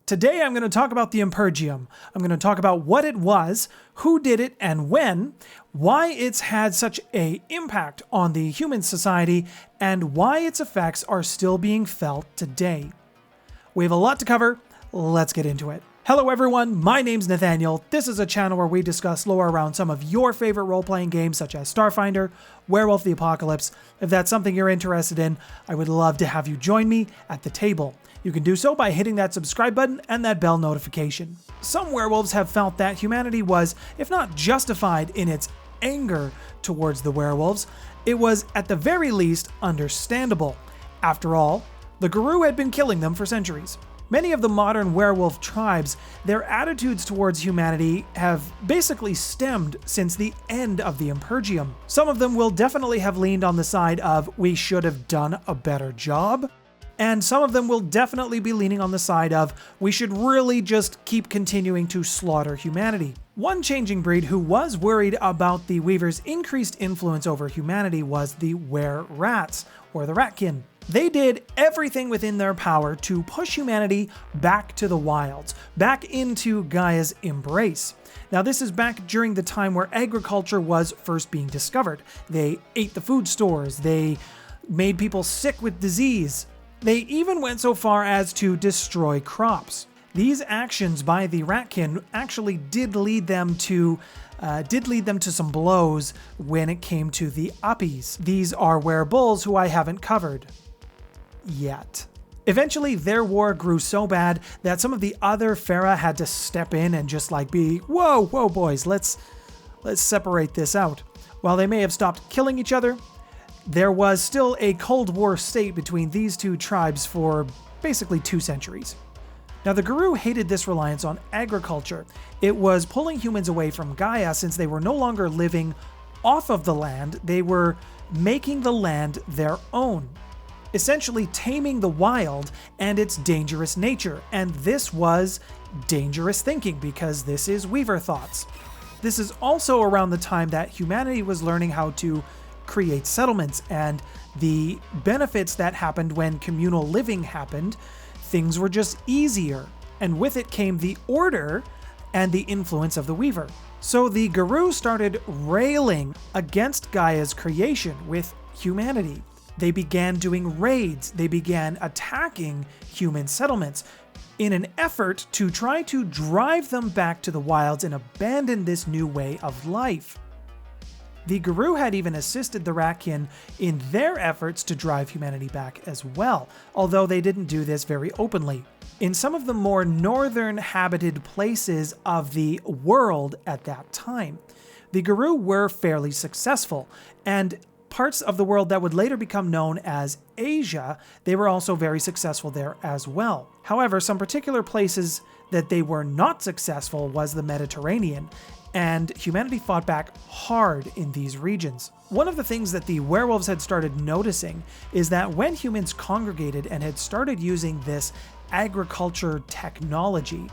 Today I'm going to talk about the Impergium. I'm going to talk about what it was, who did it and when, why it's had such an impact on the human society, and why its effects are still being felt today. We have a lot to cover. Let's get into it. Hello everyone, my name's Nathaniel. This is a channel where we discuss lore around some of your favorite role-playing games such as Starfinder, Werewolf the Apocalypse. If that's something you're interested in, I would love to have you join me at the table. You can do so by hitting that subscribe button and that bell notification. Some werewolves have felt that humanity was, if not justified in its anger towards the werewolves, it was at the very least understandable. After all, the Garou had been killing them for centuries. Many of the modern werewolf tribes, their attitudes towards humanity have basically stemmed since the end of the Impergium. Some of them will definitely have leaned on the side of we should have done a better job, and some of them will definitely be leaning on the side of we should really just keep continuing to slaughter humanity. One changing breed who was worried about the Weaver's increased influence over humanity was the Were-Rats, or the Ratkin. They did everything within their power to push humanity back to the wilds, back into Gaia's embrace. Now this is back during the time where agriculture was first being discovered. They ate the food stores, they made people sick with disease. They even went so far as to destroy crops. These actions by the Ratkin actually did lead them to some blows when it came to the Uppies. These are werewolves who I haven't covered yet. Eventually, their war grew so bad that some of the other Fera had to step in and just be, whoa boys, let's separate this out. While they may have stopped killing each other, there was still a Cold War state between these two tribes for basically 2 centuries. Now, the Garou hated this reliance on agriculture. It was pulling humans away from Gaia since they were no longer living off of the land, they were making the land their own, essentially taming the wild and its dangerous nature. And this was dangerous thinking because this is Weaver thoughts. This is also around the time that humanity was learning how to create settlements and the benefits that happened when communal living happened. Things were just easier, and with it came the order and the influence of the Weaver. So the Garou started railing against Gaia's creation with humanity. They began doing raids, they began attacking human settlements in an effort to try to drive them back to the wilds and abandon this new way of life. The Garou had even assisted the Ratkin in their efforts to drive humanity back as well, although they didn't do this very openly. In some of the more northern habited places of the world at that time, the Garou were fairly successful, and parts of the world that would later become known as Asia, they were also very successful there as well. However, some particular places that they were not successful was the Mediterranean, and humanity fought back hard in these regions. One of the things that the werewolves had started noticing is that when humans congregated and had started using this agriculture technology,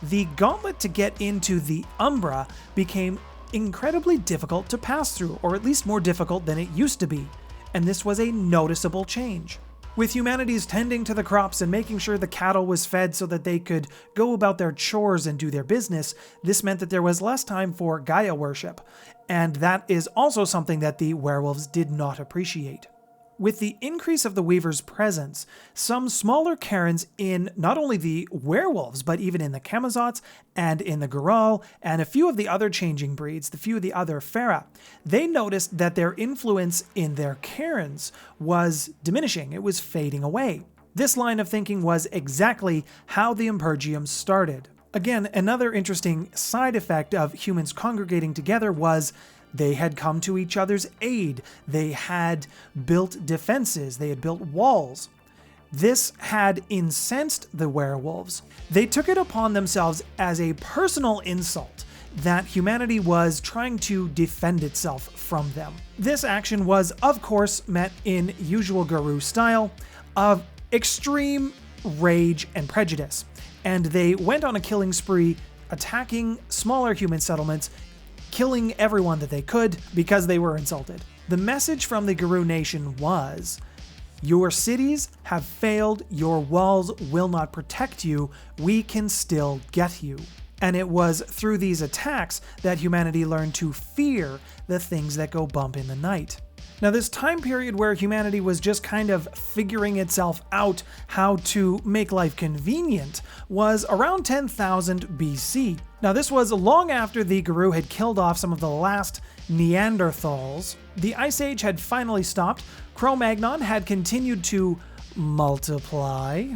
the gauntlet to get into the Umbra became incredibly difficult to pass through, or at least more difficult than it used to be, and this was a noticeable change. With humanity's tending to the crops and making sure the cattle was fed so that they could go about their chores and do their business, this meant that there was less time for Gaia worship, and that is also something that the werewolves did not appreciate. With the increase of the Weaver's presence, some smaller Karens in not only the werewolves, but even in the Camazots and in the Garou and a few of the other changing breeds, the few of the other Fera, they noticed that their influence in their Karens was diminishing. It was fading away. This line of thinking was exactly how the Impergium started. Again, another interesting side effect of humans congregating together was they had come to each other's aid. They had built defenses. They had built walls. This had incensed the werewolves. They took it upon themselves as a personal insult that humanity was trying to defend itself from them. This action was, of course, met in usual Garou style of extreme rage and prejudice, and they went on a killing spree, attacking smaller human settlements, killing everyone that they could because they were insulted. The message from the Garou nation was, Your cities have failed, your walls will not protect you, we can still get you. And it was through these attacks that humanity learned to fear the things that go bump in the night. Now, this time period where humanity was just kind of figuring itself out how to make life convenient was around 10,000 BC. Now, this was long after the Garou had killed off some of the last Neanderthals. The Ice Age had finally stopped, Cro-Magnon had continued to multiply,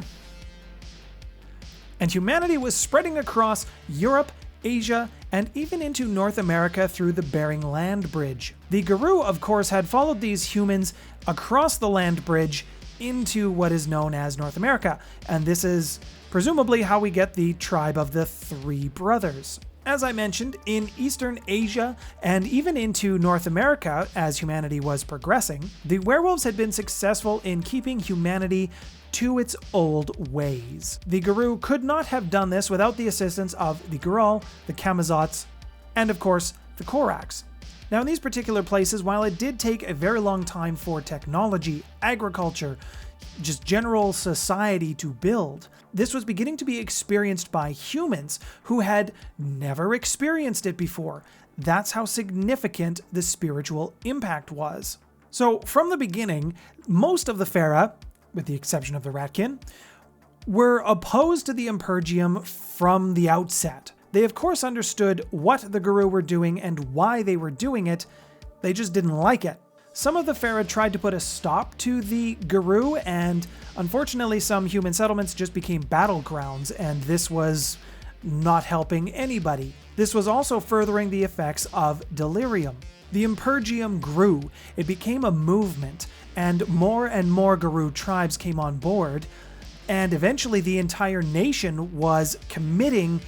and humanity was spreading across Europe, Asia, and even into North America through the Bering Land Bridge. The Garou, of course, had followed these humans across the land bridge into what is known as North America, and this is presumably how we get the tribe of the Three Brothers. As I mentioned, in Eastern Asia and even into North America as humanity was progressing, the werewolves had been successful in keeping humanity to its old ways. The Garou could not have done this without the assistance of the Garou, the Camazots, and of course, the Koraks. Now, in these particular places, while it did take a very long time for technology, agriculture, just general society to build, this was beginning to be experienced by humans who had never experienced it before. That's how significant the spiritual impact was. So, from the beginning, most of the Fera, with the exception of the Ratkin, were opposed to the Impergium from the outset. They of course understood what the Garou were doing and why they were doing it, they just didn't like it. Some of the Fera tried to put a stop to the Garou, and unfortunately some human settlements just became battlegrounds, and this was not helping anybody. This was also furthering the effects of delirium. The Impergium grew, it became a movement, and more Garou tribes came on board, and eventually the entire nation was committing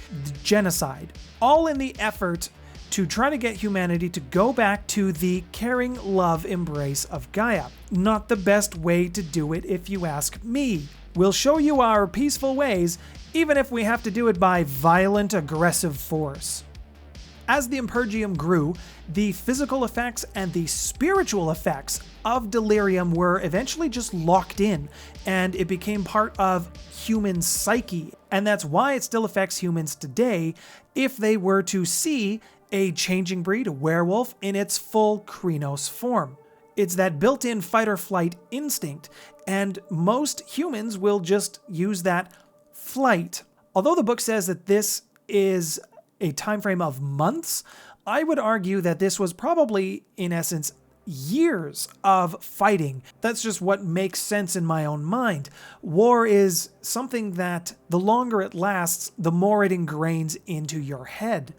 genocide, all in the effort to try to get humanity to go back to the caring love embrace of Gaia. Not the best way to do it if you ask me. We'll show you our peaceful ways, even if we have to do it by violent, aggressive force. As the Impergium grew, the physical effects and the spiritual effects of delirium were eventually just locked in, and it became part of human psyche. And that's why it still affects humans today if they were to see a changing breed, a werewolf, in its full Krynos form. It's that built-in fight-or-flight instinct, and most humans will just use that flight. Although the book says that this is a time frame of months, I would argue that this was probably, in essence, years of fighting. That's just what makes sense in my own mind. War is something that the longer it lasts, the more it ingrains into your head.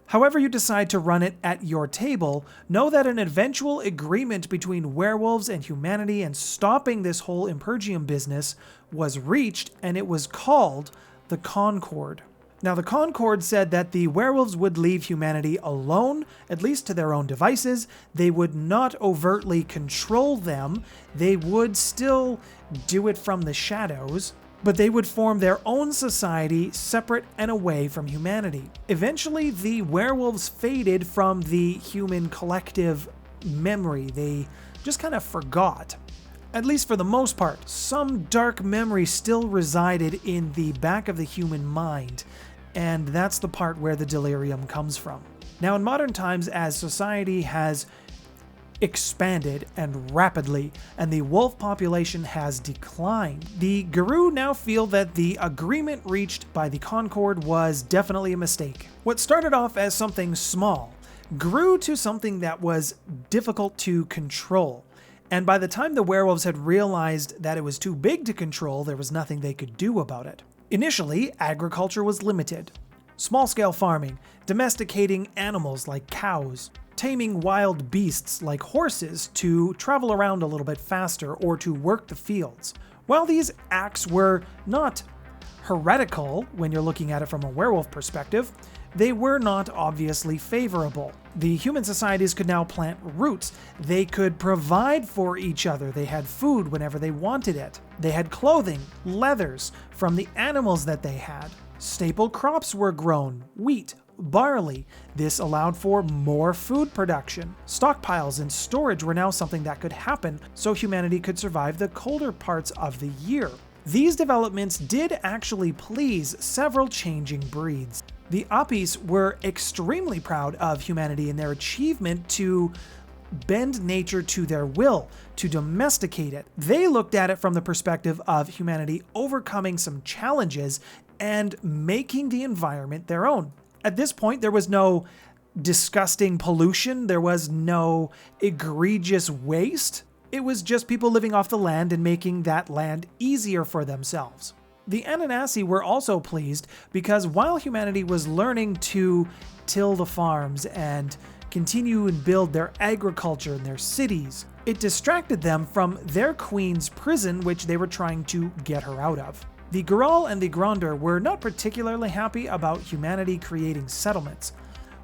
However you decide to run it at your table, know that an eventual agreement between werewolves and humanity and stopping this whole Impergium business was reached, and it was called the Concord. Now, the Concord said that the werewolves would leave humanity alone, at least to their own devices. They would not overtly control them. They would still do it from the shadows, but they would form their own society separate and away from humanity. Eventually, the werewolves faded from the human collective memory. They just kind of forgot. At least for the most part, some dark memory still resided in the back of the human mind, and that's the part where the delirium comes from. Now, in modern times, as society has expanded and rapidly, and the wolf population has declined, the Garou now feel that the agreement reached by the Concord was definitely a mistake. What started off as something small grew to something that was difficult to control. And by the time the werewolves had realized that it was too big to control, there was nothing they could do about it. Initially, agriculture was limited. Small-scale farming, domesticating animals like cows, taming wild beasts like horses to travel around a little bit faster or to work the fields. While these acts were not heretical when you're looking at it from a werewolf perspective, they were not obviously favorable. The human societies could now plant roots. They could provide for each other. They had food whenever they wanted it. They had clothing, leathers from the animals that they had. Staple crops were grown: wheat, barley. This allowed for more food production. Stockpiles and storage were now something that could happen, so humanity could survive the colder parts of the year. These developments did actually please several changing breeds. The Apis were extremely proud of humanity in their achievement to bend nature to their will, to domesticate it. They looked at it from the perspective of humanity overcoming some challenges and making the environment their own. At this point, there was no disgusting pollution, there was no egregious waste. It was just people living off the land and making that land easier for themselves. The Ananasi were also pleased because while humanity was learning to till the farms and continue and build their agriculture and their cities, it distracted them from their queen's prison, which they were trying to get her out of. The Garou and the Gronder were not particularly happy about humanity creating settlements.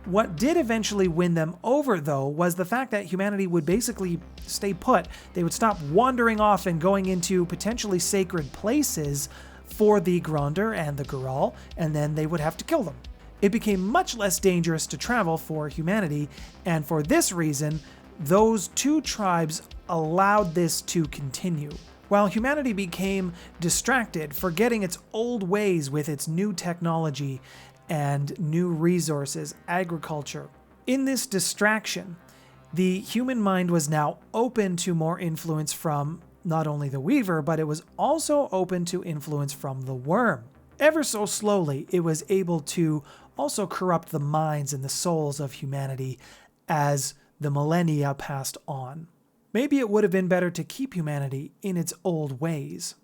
What did eventually win them over, though, was the fact that humanity would basically stay put. They would stop wandering off and going into potentially sacred places for the Gronder and the Garou, and then they would have to kill them. It became much less dangerous to travel for humanity, and for this reason, those two tribes allowed this to continue. While humanity became distracted, forgetting its old ways with its new technology and new resources, agriculture. In this distraction, the human mind was now open to more influence from not only the weaver, but it was also open to influence from the worm. Ever so slowly, it was able to also corrupt the minds and the souls of humanity as the millennia passed on. Maybe it would have been better to keep humanity in its old ways.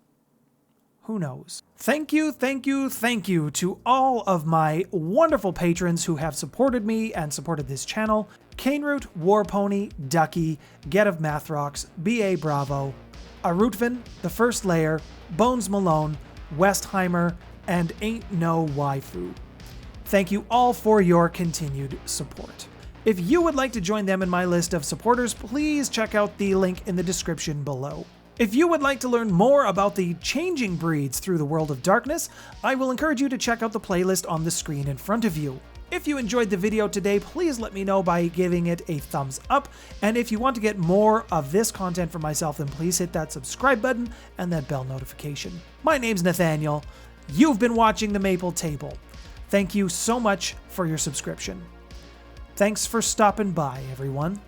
Who knows? Thank you to all of my wonderful patrons who have supported me and supported this channel. Caneroot, Warpony, Ducky, Get of Mathrocks, B.A. Bravo, Arutvin, The First Layer, Bones Malone, Westheimer, and Ain't No Waifu. Thank you all for your continued support. If you would like to join them in my list of supporters, please check out the link in the description below. If you would like to learn more about the changing breeds through the world of darkness, I will encourage you to check out the playlist on the screen in front of you. If you enjoyed the video today, please let me know by giving it a thumbs up, and if you want to get more of this content from myself, then please hit that subscribe button and that bell notification. My name's Nathaniel. You've been watching The Maple Table. Thank you so much for your subscription. Thanks for stopping by, everyone.